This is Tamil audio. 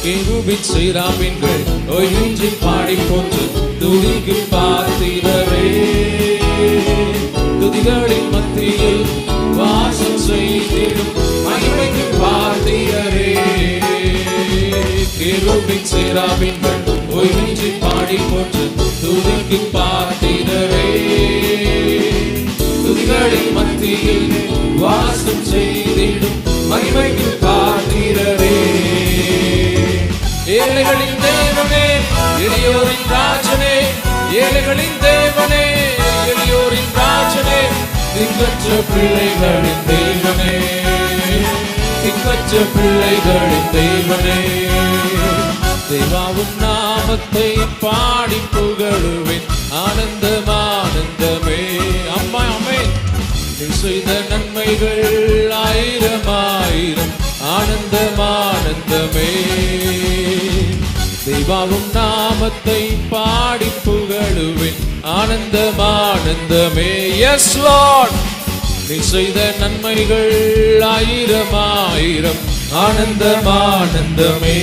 கேருபீன் சேராபீன்கள் ஓய்வின்றி பாடி போற்று துதிக்கு பாத்திரரே. துதிகளின் மத்தியில் வாசம் செய்திடும் மகிமைக்கு பாத்திரரே. கேருபீன் சேராபீன்கள் ஓய்வின்றி பாடி போற்று துதிக்கு பாத்திரரே. துதிகளின் மத்தியில் வாசம் செய்திடும் மகிமைக்கு பாத்திரரே. ஏழைகளின் தேவனே, எளியோரின் ராஜனே, ஏழைகளின் தேவனே, எளியோரின் ராஜனே, திக்கற்ற பிள்ளைகளின் தேவனே, திக்கற்ற பிள்ளைகளின் தேவனே. தேவாவும் நாமத்தை பாடி புகழுவேன் ஆனந்தம் ஆனந்தமே. அம்மா அம்மே, நீ செய்த நன்மைகள் ஆயிரம் ஆயிரம் ஆனந்தம் ஆனந்தமே. தேவாவும் நாமத்தை பாடி புகழுவேன் ஆனந்தம் ஆனந்தமே. எஸ் லார்ட், நீ செய்த நன்மைகள் ஆயிரம் ஆயிரம் ஆனந்தம் ஆனந்தமே.